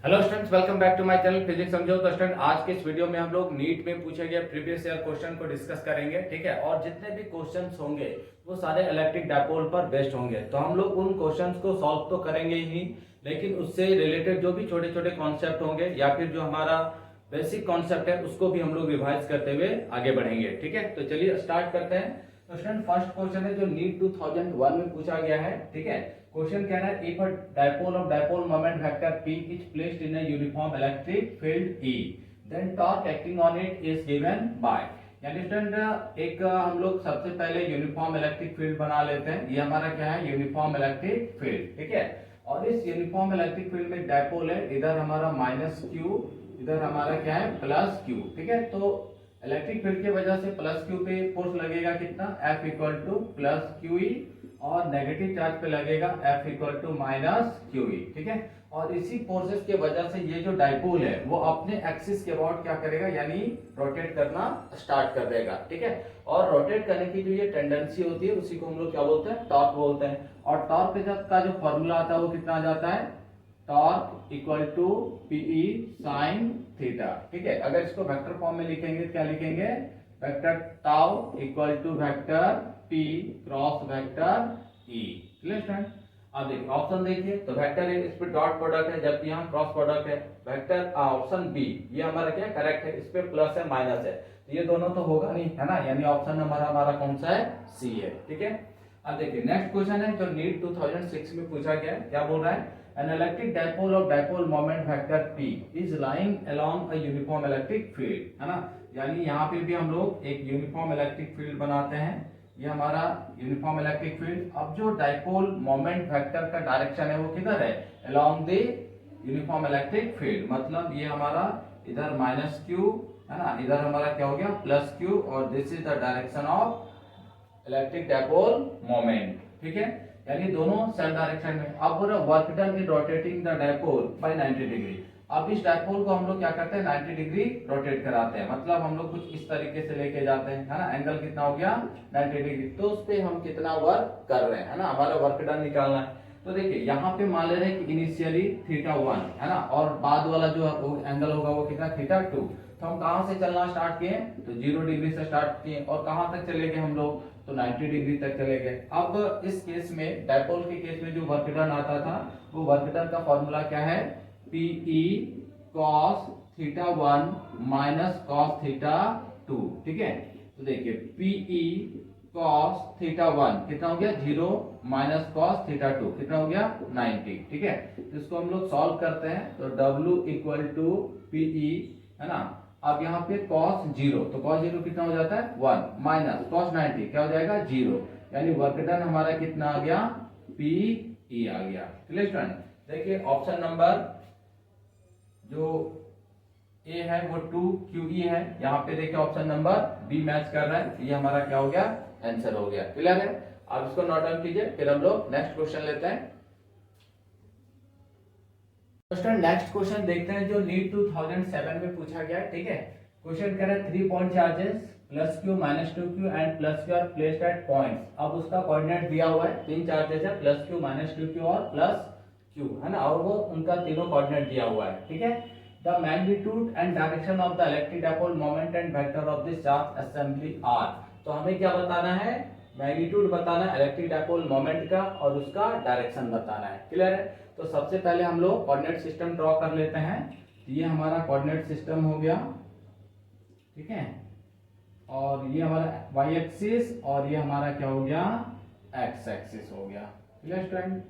Hello students, welcome back to my channel physics समझो। तो student, आज के इस वीडियो में हम लोग नीट में पूछे गए प्रीवियस ईयर क्वेश्चन को डिस्कस करेंगे, ठीक है। और जितने भी क्वेश्चंस होंगे वो सारे इलेक्ट्रिक डायपोल पर बेस्ड होंगे। तो हम लोग उन क्वेश्चंस को सॉल्व तो करेंगे ही, लेकिन उससे रिलेटेड जो भी छोटे छोटे कॉन्सेप्ट होंगे या फिर जो हमारा बेसिक कॉन्सेप्ट है उसको भी हम लोग रिवाइज करते हुए आगे बढ़ेंगे, ठीक है। तो चलिए स्टार्ट करते हैं। तो स्टूडेंट, फर्स्ट क्वेश्चन है जो नीट 2001 में पूछा गया है, ठीक है। क्वेश्चन कह रहा है if a dipole of dipole moment vector p is placed in a uniform electric field E, then torque acting on it is given by. यानी स्टूडेंट, एक हम लोग सबसे पहले यूनिफॉर्म इलेक्ट्रिक फील्ड बना लेते हैं। ये हमारा क्या है? यूनिफॉर्म इलेक्ट्रिक फील्ड, ठीक है। और इस यूनिफॉर्म इलेक्ट्रिक फील्ड में डायपोल है, इधर हमारा -q, इधर हमारा क्या है? +q, ठीक है। तो इलेक्ट्रिक फील्ड की वजह से +q पे फोर्स लगेगा कितना? F = +qE, और नेगेटिव चार्ज पे लगेगा F = -qE, ठीक है। और इसी फोर्सेस के वजह से ये जो डायपोल है वो अपने एक्सिस के अबाउट क्या करेगा? यानी रोटेट करना स्टार्ट कर देगा, ठीक है। और रोटेट करने की जो ये टेंडेंसी होती है उसी को हम लोग क्या बोलते हैं? टॉर्क बोलते हैं। और टॉर्क का जो फॉर्मूला आता है वो कितना आ जाता है? टॉर्क = PE sin थीटा, ठीक है। अगर इसको वेक्टर फॉर्म में लिखेंगे क्या लिखेंगे? Vector tau = vector P cross vector E, clear student. अब देखिए ऑप्शन देखिए, तो वेक्टर है, इस पे डॉट प्रोडक्ट है, जबकि यहाँ क्रॉस प्रोडक्ट है। वेक्टर ऑप्शन बी ये हमारा क्या करेक्ट है, इस पे प्लस है माइनस है, तो ये दोनों तो होगा नहीं, है ना। यानी ऑप्शन नंबर हमारा कौन सा है? सी है, ठीक है। अब देखिए नेक्स्ट क्वेश्चन है जो नीट 2006 में पूछा गया है। क्या बोल रहा है? An electric dipole of dipole moment vector P is lying along a uniform electric field, है ना। यानी यहाँ पे भी हम लोग एक यूनिफॉर्म इलेक्ट्रिक फील्ड बनाते हैं। ये हमारा यूनिफॉर्म इलेक्ट्रिक फील्ड। अब जो डाइपोल मोमेंट वेक्टर का डायरेक्शन है वो किधर है? Along the uniform electric field. मतलब ये हमारा इधर -q है ना, इधर हमारा क्या हो गया? +q, और this is the direction of electric dipole moment, ठीक है। यानी दोनों सेम डायरेक्शन में। अब बोला work done in rotating the dipole by 90 degree. अब इस डाइपोल को हम लोग क्या करते हैं? 90 डिग्री रोटेट कराते हैं। मतलब हम लोग कुछ इस तरीके से लेके जाते हैं, है ना। एंगल कितना हो गया? 90 डिग्री। तो उस पे हम कितना वर्क कर रहे हैं, है ना, हमारा वर्क डन निकालना है। तो देखिए यहाँ पे मान ले रहे हैं कि इनिशियली θ1 है ना, और बाद वाला जो एंगल होगा वो कितना? θ2। तो हम कहां से चलना स्टार्ट किए? तो 0 डिग्री से स्टार्ट किए, और कहां तक चले गए हम लोग? तो 90 डिग्री तक चले गए। अब इस केस में, डायपोल के केस में जो वर्क डन आता था वो वर्क डन का फॉर्मूला क्या है? PE cos θ1 cos θ2, ठीक है। तो देखिए PE cos θ1 कितना हो गया? 0 cos θ2 कितना हो गया? 90, ठीक है। तो इसको हम लोग सॉल्व करते हैं। तो W = PE, है ना। अब यहाँ पे cos 0, तो cos 0 कितना हो जाता है? 1 माइनस cos 90 क्या हो जाएगा? 0। यानी वर्क डन हमारा कितना आ गया? PE आ गया, क्लियर स्टूडेंट। देखिए ऑप्शन नंबर जो ए है वो 2QE है। यहाँ पे देखिए ऑप्शन नंबर बी मैच कर रहा है, ये हमारा क्या हो गया? आंसर हो गया, क्लियर है। अब इसको नोट डाउन कीजिए, फिर हम लोग नेक्स्ट क्वेश्चन लेते हैं। नेक्स्ट क्वेश्चन देखते हैं जो नीट 2007 में पूछा गया है, ठीक है। क्वेश्चन कह रहा है 3 point charges +q -2q and +q are placed at points. अब उसका कोऑर्डिनेट दिया हुआ है, 3 चार्जेस है, +q -2q और +q, है ना, और वो उनका तीनों कोऑर्डिनेट दिया हुआ है, ठीक है। The magnitude and direction of the electric dipole moment and vector of this charge assembly are. तो हमें क्या बताना है? मैग्नीट्यूड बताना है इलेक्ट्रिक डाइपोल मोमेंट का, और उसका डायरेक्शन बताना है, क्लियर है। तो सबसे पहले हम लोग कोऑर्डिनेट सिस्टम ड्रॉ कर लेते हैं। तो ये हमारा कोऑर्डिनेट सिस्टम हो गया, ठीक है। और ये हमारा y एक्सिस, और ये हमारा क्या हो गया? x एक्सिस हो गया, क्लियर स्टूडेंट।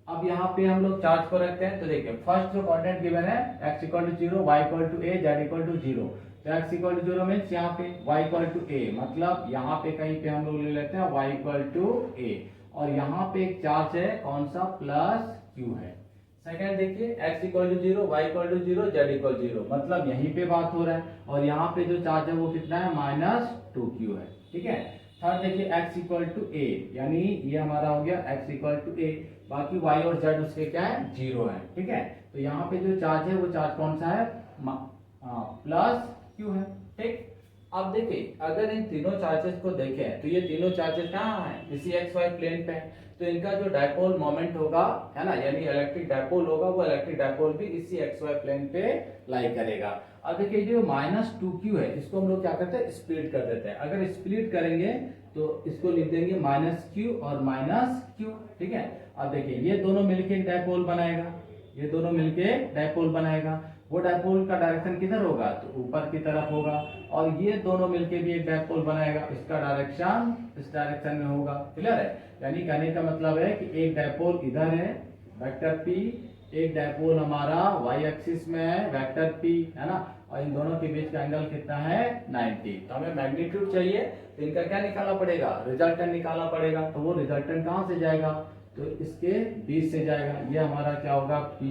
अब यहाँ पे हम लोग चार्ज को रखते हैं। तो देखिए फर्स्ट जो कोऑर्डिनेट गिवन है x = 0, y = a, z = 0। तो x = 0 मीन्स यहाँ पे y = a, मतलब यहाँ पे कहीं पे हम लोग ले लेते हैं y = a, और यहाँ पे एक चार्ज है, कौन सा? +q है। सेकंड देखिए x = 0, y = 0, z = 0, मतलब यहीं पे बात हो रहा है, और यहाँ पे जो चार्ज है वो कितना है? -2q है, ठीक है। थर्ड देखिए x = a, यानी ये हमारा हो गया x = a, बाकी y और z उसके क्या है? 0 है, ठीक है। तो यहाँ पे जो चार्ज है वो चार्ज कौन सा है? +q है, ठीक। अब देखिए अगर इन तीनों चार्जेस को देखें तो ये तीनों चार्जेस कहाँ हैं? इसी xy प्लेन पे है। तो इनका जो डायपोल मोमेंट होगा, है ना, यानी इलेक्ट्रिक डायपोल होगा, वो इलेक्ट्रिक डायपोल भी इसी एक्स वाई प्लेन पे लाई करेगा। अब देखिए जो -2q है, इसको हम लोग क्या करते हैं, स्प्लिट कर देते हैं। अगर स्प्लिट करेंगे तो इसको लिख देंगे -q और -q, ठीक है। अब देखिए ये दोनों मिलके एक डायपोल बनाएगा, ये दोनों मिलके डायपोल बनाएगा। वो डायपोल का डायरेक्शन किधर होगा, तो ऊपर की तरफ होगा। और ये दोनों मिलके भी एक डायपोल बनाएगा, इसका डायरेक्शन इस डायरेक्शन में होगा। क्लियर है? यानी कहने का मतलब है कि एक डायपोल इधर है वेक्टर p, एक डायपोल हमारा y एक्सिस में है वेक्टर p, है ना, और इन दोनों के बीच का एंगल कितना है, 90। तो हमें मैग्नीट्यूड चाहिए, तो इनका क्या निकालना पड़ेगा, रिजल्टेंट निकालना पड़ेगा। तो वो रिजल्टेंट कहां से जाएगा, तो इसके बीच से जाएगा। ये हमारा क्या होगा, p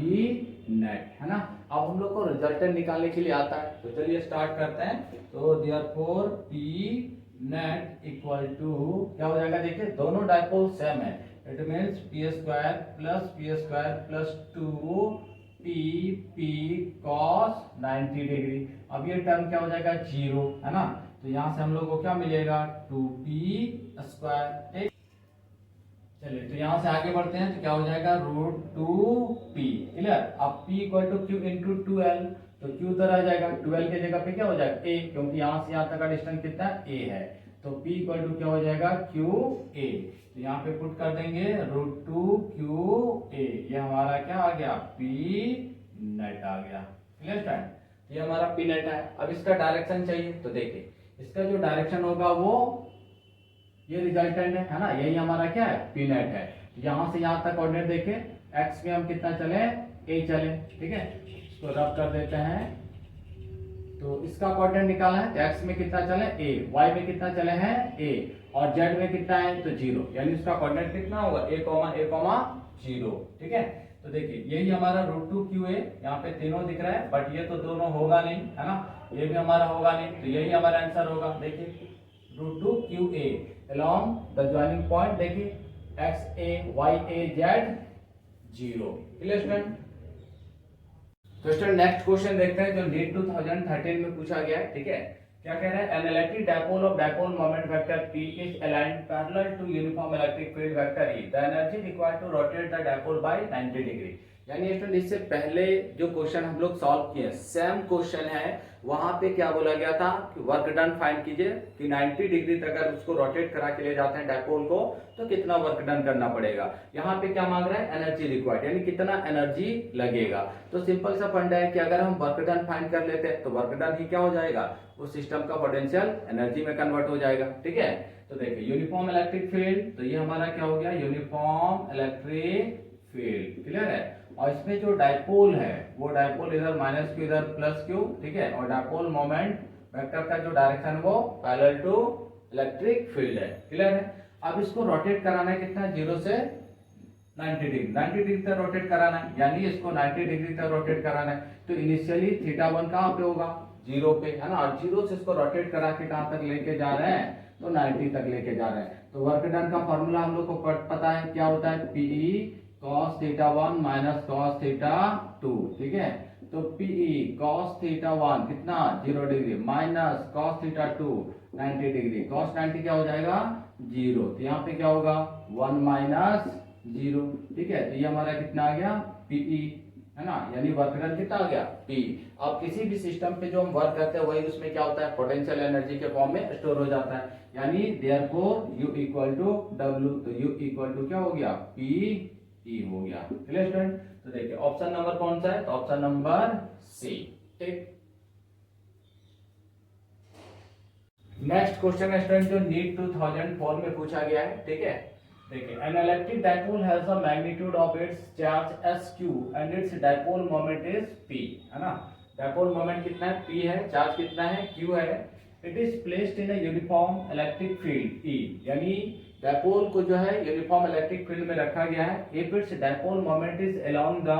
नेट, है ना। अब हम लोग को रिजल्टेंट निकालने के लिए आता है, तो चलिए स्टार्ट करते हैं। तो therefore p net equal to क्या हो जाएगा, देखिए दोनों डायपोल सेम है, it means p² plus 2 p cos 90 degree. अब ये टर्म क्या हो जाएगा, 0, है ना। तो यहाँ से हम लोग को क्या मिलेगा, 2p²। ठीक, चलिए तो यहाँ से आगे बढ़ते हैं, तो क्या हो जाएगा, √2p। क्लियर? अब p equal to q into 2l, तो q उधर आ जाएगा, 2l के जगह पे क्या हो जाएगा, a, क्योंकि यहाँ से यहाँ तक का डिस्टेंस कितना है, a है। तो p इक्वल टू क्या हो जाएगा, qa। तो यहाँ पे पुट कर देंगे √2qa, ये हमारा क्या आ गया, p नेट आ गया। Clear friend? ये हमारा p नेट है। अब इसका डायरेक्शन चाहिए, तो देखिए इसका जो डायरेक्शन होगा वो ये रिजल्टेंट है ना, यही हमारा क्या है, p नेट है। यहाँ से यहाँ तक कोऑर्डिनेट देखें, x में हम कितना चले, a चले, ठीक है। इसको रब कर देते हैं, तो इसका कोऑर्डिनेट निकालना है, तो x में कितना चले, a, y में कितना चले हैं, a, और z में कितना है, तो 0, यानी इसका कोऑर्डिनेट कितना होगा, a,0। ठीक है। तो देखिए यही हमारा √2qa, यहाँ पे तीनों दिख रहा है, बट ये तो दोनों होगा नहीं, है ना, ये भी हमारा होगा नहीं, तो यही हमारा आंसर होगा। देखिए √2qa along the joining point, देखिए xa, ya, z 0। Clear student? तो स्टूडेंट नेक्स्ट क्वेश्चन देखते हैं, जो नीट 2013 में पूछा गया है। ठीक है, क्या कह रहा है, an electric dipole of dipole moment vector p is aligned parallel to uniform electric field vector E, the energy required to rotate the dipole by 90 degree. यानी स्टूडेंट इससे पहले जो क्वेश्चन हम लोग सॉल्व किए, सेम क्वेश्चन है, वहां पे क्या बोला गया था कि वर्क डन फाइंड कीजिए कि 90 डिग्री तक अगर उसको रोटेट करा के ले जाते हैं डायपोल को, तो कितना वर्क डन करना पड़ेगा। यहाँ पे क्या मांग रहा है, एनर्जी रिक्वायर्ड, यानी कितना एनर्जी लगेगा। तो सिंपल सा फंडा है कि अगर हम वर्क डन फाइंड कर लेते हैं, तो वर्क डन ही क्या हो जाएगा, उस सिस्टम का पोटेंशियल एनर्जी में कन्वर्ट हो जाएगा। ठीक है, तो देखिए यूनिफॉर्म इलेक्ट्रिक फील्ड, तो ये हमारा क्या हो गया, यूनिफॉर्म इलेक्ट्रिक फील्ड। क्लियर है? और इसमें जो डायपोल है, वो डायपोल इधर -q इधर +q, ठीक है। और डायपोल मोमेंट वेक्टर का जो डायरेक्शन वो पैरेलल टू इलेक्ट्रिक फील्ड है। क्लियर है? अब इसको रोटेट कराना है कितना, 0 से 90 डिग्री, 90 डिग्री तक रोटेट कराना है, यानी इसको 90 डिग्री तक रोटेट कराना है। तो इनिशियली θ1 कहाँ पे होगा, 0 पे, है ना। और 0 से इसको रोटेट करा के कहाँ तक लेके जा रहे हैं, तो 90 तक लेके जा रहे हैं। तो वर्क डन का फॉर्मूला हम लोग को पता है, क्या होता है, PE cos θ1 माइनस cos θ2। ठीक है, तो PE cos θ1 कितना, 0 degree, minus cos θ2 90 degree, cos 90 क्या हो जाएगा, 0। तो यहाँ पे क्या होगा, 1 माइनस 0। ठीक है, तो ये हमारा कितना आ गया, PE, है ना, यानी वर्क डन कितना आ गया, P। अब किसी भी सिस्टम पे जो हम वर्क करते हैं, वही उसमें क्या होता है, पोटेंशियल एनर्जी के फॉर्म में स्टोर हो जाता है, यानी therefore U equal to W। तो U इक्वल टू क्या हो गया, PE हो गया। Clear student? तो देखिए ऑप्शन नंबर कौन सा है, तो ऑप्शन नंबर सी। ठीक, नेक्स्ट क्वेश्चन है स्टूडेंट, जो नीट 2004 में पूछा गया है। ठीक है, देखिए an electric dipole has a magnitude of its charge SQ and its dipole moment is P, है ना। डायपोल मोमेंट कितना है, P है, चार्ज कितना है, Q है। It is placed in a uniform electric field E, यानी डायपोल को जो है यूनिफॉर्म इलेक्ट्रिक फील्ड में रखा गया है। If it's dipole moment is along the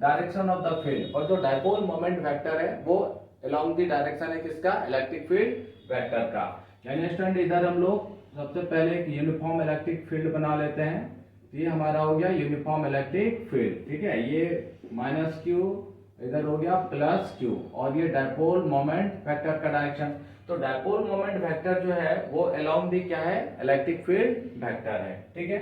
direction of the field, और जो डायपोल मोमेंट वेक्टर है वो अलोंग द डायरेक्शन है किसका, इलेक्ट्रिक फील्ड वेक्टर का। यानी स्टूडेंट इधर हम लोग सबसे पहले एक यूनिफॉर्म इलेक्ट्रिक फील्ड बना लेते हैं। तो ये हमारा हो गया यूनिफॉर्म इलेक्ट्रिक फील्ड। ठीक है, ये -q इधर हो गया +q, और ये डायपोल मोमेंट वेक्टर का डायरेक्शन। तो डायपोल मोमेंट वेक्टर जो है वो अलोंग दी क्या है, इलेक्ट्रिक फील्ड वेक्टर है। ठीक है,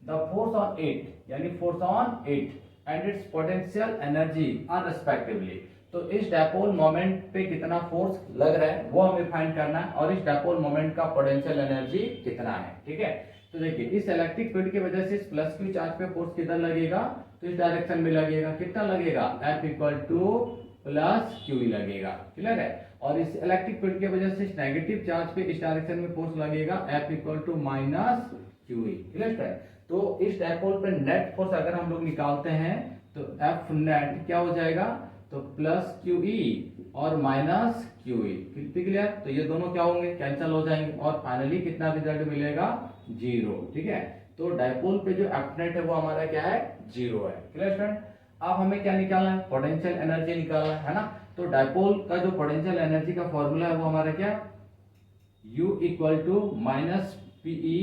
द फोर्स ऑन इट यानी force on it and its potential energy are respectively. तो इस डायपोल मोमेंट पे कितना फोर्स लग रहा है वो हमें फाइंड करना है, और इस डायपोल मोमेंट का पोटेंशियल एनर्जी कितना है। ठीक है, तो देखिए इस इलेक्ट्रिक फील्ड की वजह से इस प्लस क्यू चार्ज पे फोर्स किधर लगेगा, तो इस डायरेक्शन में लगेगा। कितना लगेगा, F equal two plus Q लगेगा। क्लियर है। और इस इलेक्ट्रिक फील्ड की वजह से इस नेगेटिव चार्ज पे इस डायरेक्शन में फोर्स लगेगा F equal to minus q. Clear है। तो इस डायपोल पे नेट फोर्स अगर हम लोग निकालते हैं तो F नेट क्या हो जाएगा, तो प्लस क्यू और माइनस क्यू। क्लियर। तो ये दोनों क्या होंगे, कैंसिल हो जाएंगे, और फाइनली कितना रिजल्ट मिलेगा, 0। ठीक है, तो डायपोल पे जो एफ नेट है वो हमारा क्या है, 0 है। Clear student. अब हमें क्या निकालना है, पोटेंशियल एनर्जी निकालना है ना। तो डायपोल का जो पोटेंशियल एनर्जी का फॉर्मूला है वो हमारा क्या, U equal to minus PE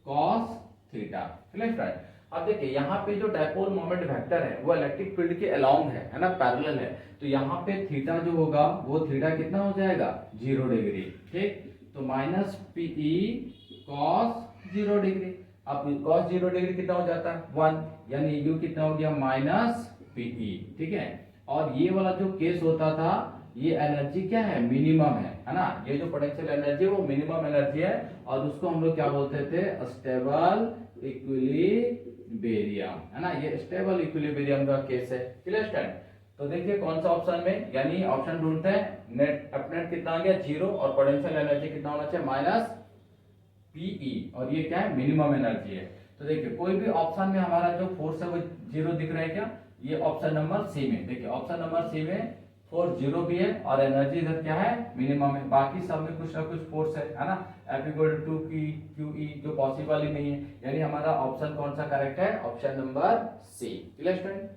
cos theta. Clear student. अब देखिए यहाँ पे जो डायपोल मोमेंट वेक्टर है वो इलेक्ट्रिक फील्ड के अलोंग है ना, पैरेलल है। तो यहाँ पे थीटा जो होगा वो थीटा कितना हो जाएगा, 0 डिग्री। ठीक, तो माइनस पीई कॉस 0 डिग्री। अब कॉस 0 डिग्री कितना हो जाता है, 1, यानी यू कितना हो गया, माइनस पीई। ठीक है, और ये वाला जो केस होता था ये एनर्जी क्या है, मिनिमम है ना। ये जो पोटेंशियल एनर्जी है वो मिनिमम एनर्जी है, और उसको हम लोग क्या बोलते थे, स्टेबल इक्विलिब्रियम, है ना। ये स्टेबल इक्विलिब्रियम का केस है। Clear student. तो देखिए कौन सा ऑप्शन में, यानी ऑप्शन ढूंढते हैं, नेट अपनेट कितना आ गया, 0, और पोटेंशियल एनर्जी कितना होना चाहिए, माइनस पीई, और ये क्या है, मिनिमम एनर्जी है। तो देखिए कोई भी ऑप्शन में हमारा जो फोर्स है वो 0 दिख रहा है क्या, ये ऑप्शन नंबर सी में। देखिए ऑप्शन नंबर सी में फोर्स 0 भी है, और एनर्जी इधर क्या है, मिनिमम है। बाकी सब में कुछ ना कुछ फोर्स है ना। F equal to q E जो पॉसिबल ही नहीं है, यानी हमारा ऑप्शन कौन सा करेक्ट है, option number C. Clear student.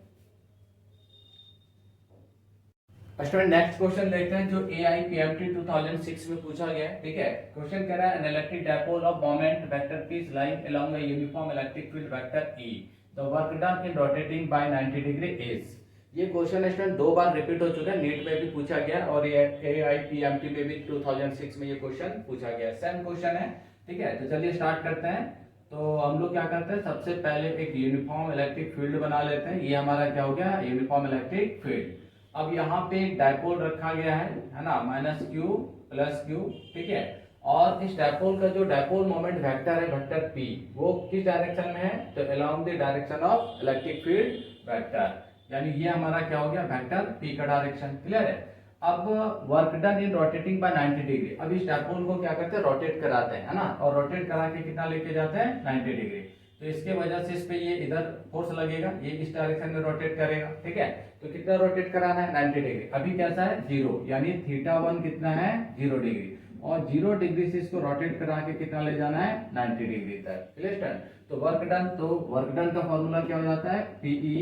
Student next question देखते हैं जो AIPMT 2006 में पूछा गया है। ठीक है, क्वेश्चन कह रहा है an electric dipole of moment vector P is lying along a uniform electric field vector E. The work done in rotating by 90 degree is। ये क्वेश्चन स्टूडेंट 2 बार रिपीट हो चुका है, नीट में भी पूछा गया और ये AIPMT में भी 2006 में ये क्वेश्चन पूछा गया, सेम क्वेश्चन है। ठीक है, तो चलिए स्टार्ट करते हैं। तो हम लोग क्या करते हैं, सबसे पहले एक यूनिफॉर्म इलेक्ट्रिक फील्ड बना लेते हैं। ये हमारा क्या हो गया, यूनिफॉर्म इलेक्ट्रिक फील्ड। अब यहाँ पे एक डायपोल रखा गया है ना, माइनस क्यू प्लस क्यू। ठीक है, और इस डायपोल का जो डायपोल मोमेंट वेक्टर है, वेक्टर P, वो किस डायरेक्शन में है, तो along the direction of electric field vector, यानी ये हमारा क्या हो गया, वेक्टर P का डायरेक्शन। क्लियर है। अब work done in rotating by 90 degree. अब इस डायपोल को क्या करते हैं, रोटेट कराते हैं, है ना, और रोटेट करा के कितना लेके जाते हैं, 90 डिग्री। तो इसके वजह से इस पे ये इधर फोर्स लगेगा, ये इस डायरेक्शन में रोटेट करेगा। ठीक है, तो कितना रोटेट कराना है, 90 डिग्री। अभी कैसा है, 0, यानी θ1 कितना है, 0 डिग्री, और 0 डिग्री से इसको रोटेट करा के कितना ले जाना है, 90 डिग्री तक। Clear student. तो वर्क डन का फॉर्मूला क्या हो जाता है, PE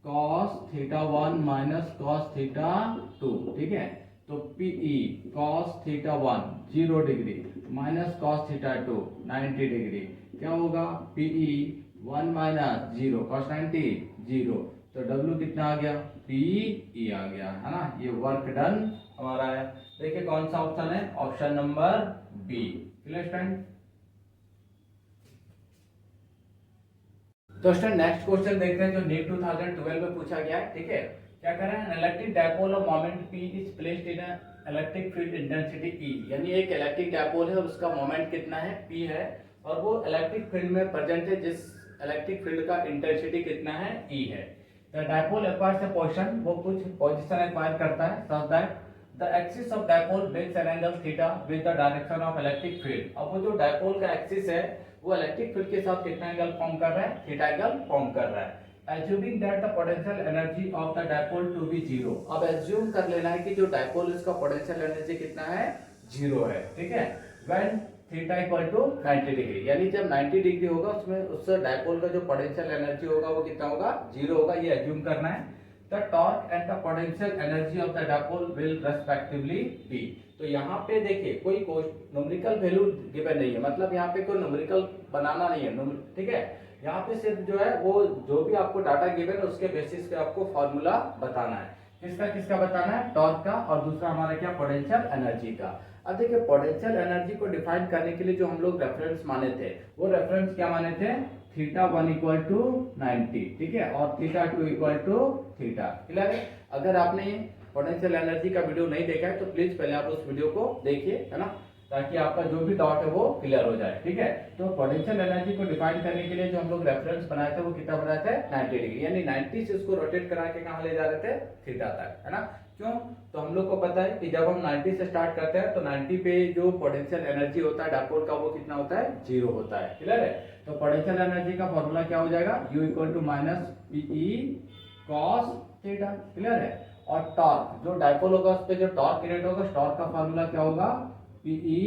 cos θ1 माइनस cos θ2। ठीक है, तो PE cos θ1 0 degree minus cos θ2 90 degree, क्या होगा, PE 1 माइनस 0 cos 90 0, तो W कितना आ गया, PE आ गया, है ना। ये वर्क डन हमारा है। देखिए कौन सा ऑप्शन है, option number B. Clear student. तो स्टूडेंट नेक्स्ट क्वेश्चन देखते हैं जो नीट 2012 में पूछा गया है। ठीक है, क्या कर रहे हैं, electric dipole of moment P is placed in electric field intensity E, यानी एक इलेक्ट्रिक डायपोल है और उसका मोमेंट कितना है, P है, और वो इलेक्ट्रिक फील्ड में प्रेजेंट है, जिस इलेक्ट्रिक फील्ड का इंटेंसिटी कितना है, E है। The dipole acquires a position, वो कुछ पोजीशन एक्वायर करता है, such that the axis of dipole makes an angle theta with the direction of electric field. अब वो जो डायपोल का एक्सिस है वो इलेक्ट्रिक फील्ड के साथ कितना एंगल फॉर्म कर रहा है, थीटा एंगल फॉर्म कर रहा है। Assuming that the potential energy of the dipole to be 0, अब एज्यूम कर लेना है कि जो डायपोल इसका पोटेंशियल एनर्जी कितना है, 0 है। ठीक है, when theta equal to 90 degree, यानी जब 90 डिग्री होगा उसमें उस डायपोल का जो पोटेंशियल एनर्जी होगा वो कितना होगा, 0 होगा, ये एज्यूम करना है। The torque and the potential energy of the dipole will respectively be। तो यहाँ पे देखिए कोई न्यूमेरिकल वैल्यू गिवन नहीं है, मतलब यहाँ पे कोई न्यूमेरिकल बनाना नहीं है। ठीक है, यहाँ पे सिर्फ जो है वो जो भी आपको डाटा गिवन है उसके बेसिस पे आपको फॉर्मूला बताना है। किसका बताना है, टॉर्क का, और दूसरा हमारा क्या, पोटेंशियल एनर्जी का। अब देखिए पोटेंशियल एनर्जी को डिफाइन करने के लिए जो हम लोग रेफरेंस माने थे, वो रेफरेंस क्या माने थे, थीटा 1 इक्वल टू 90, ठीक है, और theta 2 equal to theta. Clear है? अगर आपने पोटेंशियल एनर्जी का वीडियो नहीं देखा है तो प्लीज पहले आप उस वीडियो को देखिए, है ना, ताकि आपका जो भी डाउट है वो क्लियर हो जाए। ठीक है, तो पोटेंशियल एनर्जी को डिफाइन करने के लिए जो हम लोग रेफरेंस बनाए थे वो कितना बनाए थे 90 डिग्री, यानी 90 से उसको रोटेट करा के कहां ले जा रहे थे थीटा तक, है ना। क्यों? तो हम लोग को पता है कि जब हम 90 से स्टार्ट करते हैं तो 90 पे जो पोटेंशियल एनर्जी होता है डायपोल का वो कितना होता है 0 होता है। क्लियर है? तो पोटेंशियल एनर्जी का फॉर्मूला क्या हो जाएगा U equal to minus PE cos theta. Clear है? और टॉर्क जो डायपोल होगा उस पे जो टॉर्क क्रिएट होगा उस टॉर्क का फॉर्मूला क्या होगा PE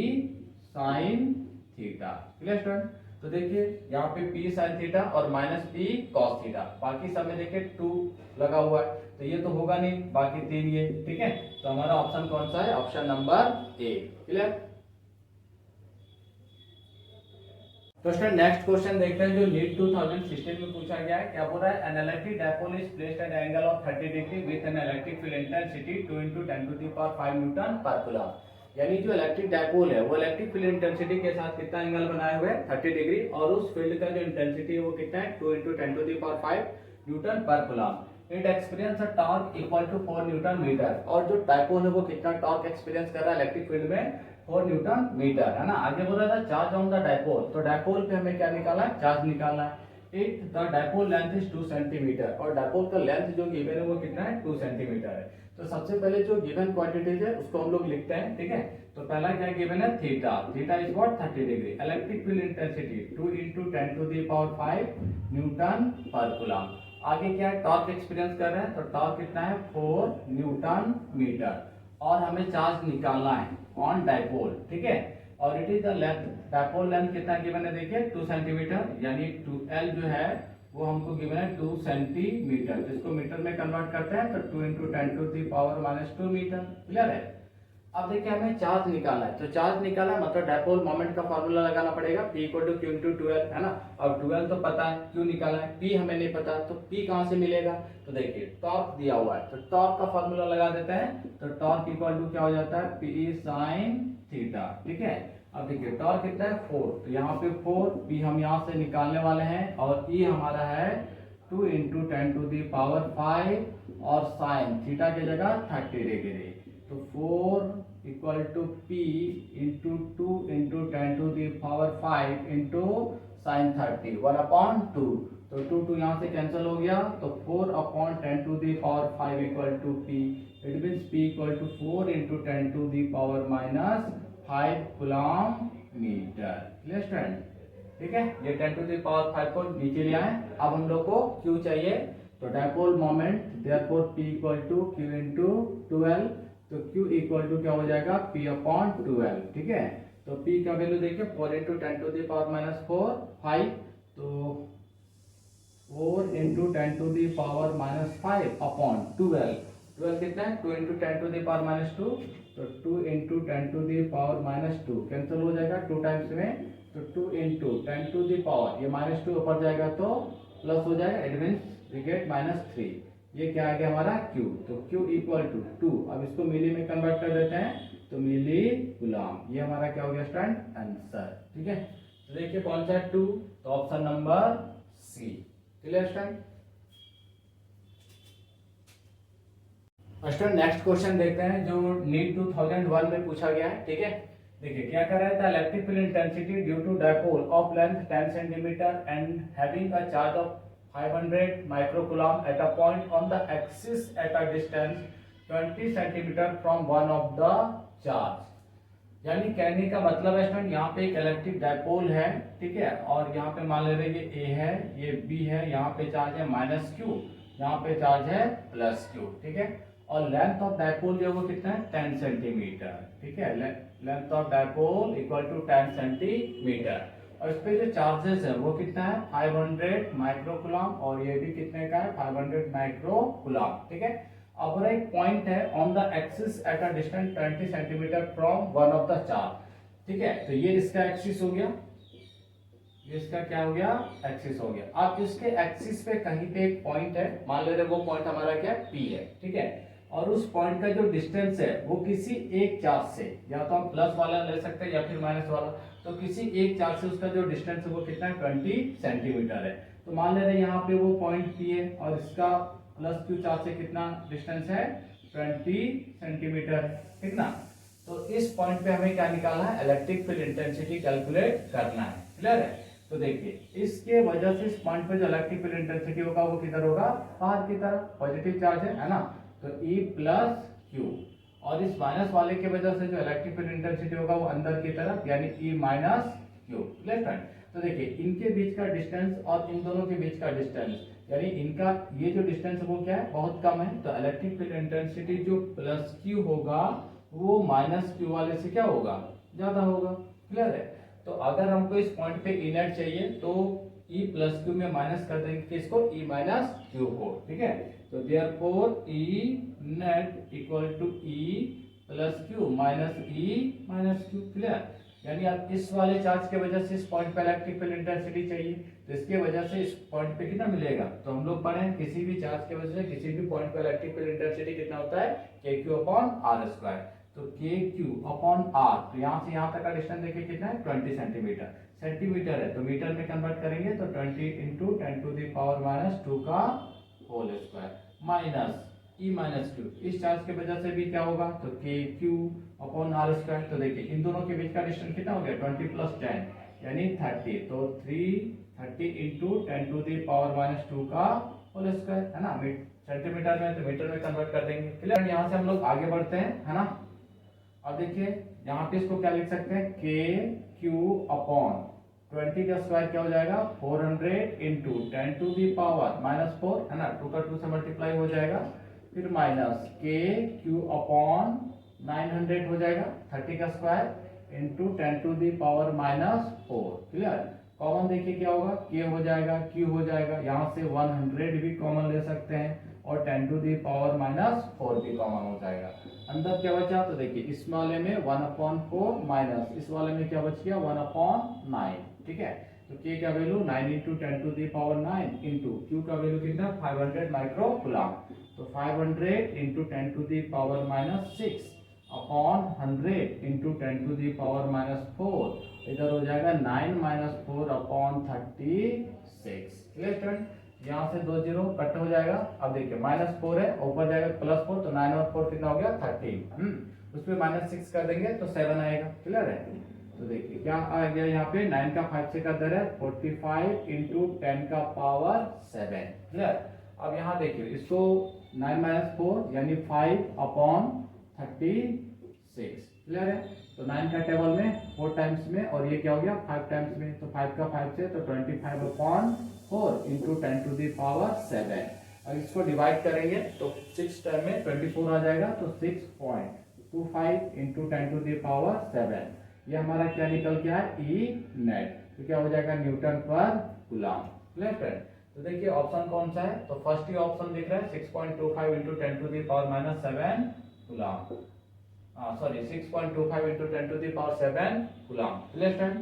sine theta. Clear student? तो देखिए यहाँ पे पी साइन थीटा और माइनस पी कॉस थीटा, बाकी सब में देखिए 2 लगा हुआ है तो ये तो होगा नहीं, बाकी 3 ये। ठीक है, तो हमारा ऑप्शन कौन सा है? Option number A. क्लियर? तो स्टूडेंट नेक्स्ट क्वेश्चन देखते हैं जो नीट 2016 में पूछा गया है। क्या बोल रहा है? An electric dipole is placed at angle of 30 degree with an electric field intensity 2 × 10⁵ newton पर कूलम। यानी जो इलेक्ट्रिक डायपोल है वो इलेक्ट्रिक फील्ड इंटेंसिटी के साथ कितना एंगल बनाए हुए है 30 डिग्री, और उस फील्ड का जो इंटेंसिटी है वो कितना है 2 × 10⁵ न्यूटन पर coulomb. It experience a torque equal to 4 newton metre, और जो डायपोल है वो कितना टॉर्क एक्सपीरियंस कर रहा है इलेक्ट्रिक फील्ड में 4 न्यूटन मीटर, है ना। आगे बोल रहा था चार्ज ऑन द डायपोल, तो डायपोल पे हमें क्या निकालना है? चार्ज निकालना है। It the dipole length is 2 centimetre, और डायपोल का लेंथ जो गिवन है वो कितना है 2 सेंटीमीटर है। तो सबसे पहले जो गिवन क्वांटिटीज है उसको हम लोग लिखते हैं। ठीक है, तो पहला क्या गिवन है theta, theta is what 30 degree. Electric field intensity 2 × 10⁵ newton पर कूलम। आगे क्या है? टॉर्क एक्सपीरियंस कर रहे हैं तो टॉर्क कितना है 4 न्यूटन मीटर, और हमें चार्ज निकालना है ऑन डायपोल। ठीक है, और it is the length, dipole length कितना गिवन है देखिए 2 सेंटीमीटर, यानी 2L जो है वो हमको गिवन है 2 सेंटीमीटर, जिसको मीटर में कन्वर्ट करते हैं तो 2 × 10⁻² मीटर। क्लियर है? अब देखिए हमें चार्ज निकालना है, तो चार्ज निकालना मतलब डायपोल मोमेंट का फॉर्मूला लगाना पड़ेगा P = Q × 2L, है ना। अब 2L तो पता है, Q निकालना है, P हमें नहीं पता, तो P कहां से मिलेगा? तो देखिए टॉर्क दिया हुआ है तो टॉर्क का फॉर्मूला लगा देते हैं, तो टॉर्क इक्वल टू क्या हो जाता है P साइन थीटा। ठीक है, अब देखिए टॉर्क कितना है 4, तो यहाँ पे 4, P हम यहाँ से निकालने वाले हैं, और E हमारा है 2 × 10⁵ और साइन थीटा की जगह 30 डिग्री, तो 4 equal to P × 2 × 10⁵ into sine 30 1/2, तो 2 यहाँ से कैंसिल हो गया, तो 4/10⁵ equal to P। It means P equal to 4 × 10⁻⁵ coulomb metre. Clear student? ठीक है, ये 10⁵ को नीचे ले आए। अब हम लोग को Q चाहिए, तो dipole moment therefore P equal to Q × 2L, तो Q इक्वल टू क्या हो जाएगा P/2L। ठीक है, तो P का वैल्यू देखिए 4 × 10⁻⁴ 5, तो 4 × 10⁻⁵/12, 12 कितना है 2 × 10⁻², तो 2 × 10⁻² कैंसिल हो जाएगा 2 टाइम्स में, तो 2 × 10⁻, ये -2 ऊपर जाएगा तो प्लस हो जाएगा, इट मींस वी गेट -3। ये क्या आ गया हमारा Q, तो Q इक्वल टू 2, अब इसको मिली में कन्वर्ट कर देते हैं तो मिली कूलम। ये हमारा क्या हो गया स्टूडेंट आंसर। ठीक है, तो देखिए कौन सा है 2, तो option number C. Clear student? Student next question देखते हैं जो नीट 2001 में पूछा गया है। ठीक है, देखिए क्या कर रहा है, electric field intensity due to dipole of length 10 centimetre and having a charge of 500 microcoulomb at a point on the axis at a distance 20 centimetre from one of the charge. यानी कहने का मतलब है स्टूडेंट यहाँ पे एक electric dipole है, ठीक है, और यहाँ पे मान ले रहे ये A है, ये B है, यहाँ पे चार्ज है -Q, यहाँ पे चार्ज है +Q। ठीक है, और लेंथ ऑफ डायपोल जो है वो कितना है 10 सेंटीमीटर। ठीक है, length of dipole equal to 10 centimetre, और इस पे जो चार्जेस है वो कितना है 500 माइक्रोकूलम, और ये भी कितने का है 500 माइक्रोकूलम। ठीक है, अब एक पॉइंट है on the axis at a distance 20 centimetre from one of the charge. ठीक है, तो ये इसका एक्सिस हो गया, ये इसका क्या हो गया एक्सिस हो गया। अब इसके एक्सिस पे कहीं पे एक पॉइंट है, मान ले रहे वो पॉइंट हमारा क्या P है। ठीक है, और उस पॉइंट का जो डिस्टेंस है वो किसी एक चार्ज से, या तो हम प्लस वाला ले सकते हैं या फिर माइनस वाला, तो किसी एक चार्ज से उसका जो डिस्टेंस है वो कितना है 20 सेंटीमीटर है। तो मान ले रहे हैं यहाँ पे वो पॉइंट पी है और इसका प्लस क्यू चार्ज से कितना डिस्टेंस है 20 सेंटीमीटर, ठीक ना। तो इस पॉइंट पे हमें क्या निकालना है, इलेक्ट्रिक फील्ड इंटेंसिटी कैलकुलेट करना है, क्लियर है। तो देखिए इसके वजह से इस पॉइंट पे जो इलेक्ट्रिक फील्ड इंटेंसिटी होगा वो किधर होगा, बाहर की तरफ, पॉजिटिव चार्ज है ना, तो E प्लस क्यू, और इस माइनस वाले की वजह से जो इलेक्ट्रिक फील्ड इंटेंसिटी होगा वो अंदर की तरफ, यानी E minus q, clear friend. तो देखिए इनके बीच का डिस्टेंस और इन दोनों के बीच का डिस्टेंस, यानी इनका ये जो डिस्टेंस है वो क्या है, बहुत कम है, तो इलेक्ट्रिक फील्ड इंटेंसिटी जो प्लस क्यू होगा वो माइनस क्यू वाले से क्या होगा, ज्यादा होगा, क्लियर है। तो अगर हमको इस पॉइंट पे ई नेट चाहिए तो E प्लस क्यू में माइनस कर देंगे किसको, E माइनस क्यू को, ठीक है। तो therefore E net equal to E plus q minus E minus q, clear. यानी आप इस वाले चार्ज के वजह से इस पॉइंट पे इलेक्ट्रिक फील्ड इंटेंसिटी चाहिए, तो इसके वजह से इस पॉइंट पे कितना मिलेगा, तो हम लोग पढ़े किसी भी चार्ज के वजह से किसी भी पॉइंट पे इलेक्ट्रिक फील्ड इंटेंसिटी कितना होता है, KQ अपॉन R स्क्वायर। तो KQ अपॉन R, तो यहाँ से यहाँ तक का डिस्टेंस देखिए कितना है 20 सेंटीमीटर, सेंटीमीटर है तो मीटर में कन्वर्ट करेंगे तो 20 into 10 to the power minus 2 का whole square minus E minus q, इस चार्ज की वजह से भी क्या होगा, तो KQ अपॉन R स्क्वायर। तो देखिए इन दोनों के बीच का डिस्टेंस कितना हो गया 20 प्लस 10 यानी 30, तो 330 into 10 to the power minus 2 का होल स्क्वायर, है ना, सेंटीमीटर में तो मीटर में कन्वर्ट कर देंगे, क्लियर। यहाँ से हम लोग आगे बढ़ते हैं, है ना। अब देखिए यहाँ पे इसको क्या लिख सकते हैं, KQ अपॉन 20 का स्क्वायर क्या हो जाएगा 400 into 10 to the power minus 4, है ना, 2 का 2 से मल्टीप्लाई हो जाएगा, फिर माइनस KQ अपॉन 900 हो जाएगा 30 का square into 10 to the power minus 4, clear. Common देखिए क्या होगा, K हो जाएगा, Q हो जाएगा, यहाँ से 100 भी कॉमन ले सकते हैं और 10 टू दी पावर माइनस 4 भी कॉमन हो जाएगा। अंदर क्या बचा, तो देखिए इस वाले में 1/4 माइनस इस वाले में क्या बच गया 1/9, ठीक है। तो K का value 9 into 10 to the power 9 into Q का वैल्यू कितना 500 माइक्रो कूलम, तो 500 into 10 to the power minus 6 upon 100 into 10 to the power minus 4, इधर हो जाएगा 9 माइनस 4 अपॉन 36, क्लियर स्टूडेंट। यहाँ से 2 जीरो कट हो जाएगा। अब देखिए माइनस 4 है, ऊपर जाएगा प्लस 4, तो 9 और 4 कितना हो गया 13, उसमें माइनस 6 कर देंगे तो 7 आएगा, क्लियर है। तो देखिए क्या आ गया यहाँ पे 9 का 5 से का दर है 45 इंटू 10 का पावर 7, क्लियर। अब यहाँ देखिए इसको 9 माइनस 4 यानी 5 अपॉन 36, क्लियर है। तो 9 का टेबल में 4 टाइम्स में और ये क्या हो गया 5 टाइम्स में, तो 5 का 5 से तो 25 upon 4 into 10 to the power 7। अब इसको डिवाइड करेंगे तो 6 टाइम में 24 आ जाएगा, तो 6.25 इंटू 10 टू दी पावर 7, ये हमारा क्या निकल गया है E नेट, तो क्या हो जाएगा न्यूटन पर कूलम, क्लियर फ्रेंड। तो देखिए ऑप्शन कौन सा है, तो फर्स्ट ही ऑप्शन दिख रहा है 6.25 into 10 to the power minus 7 coulomb, sorry 6.25 into 10 to the power 7 coulomb, clear friend.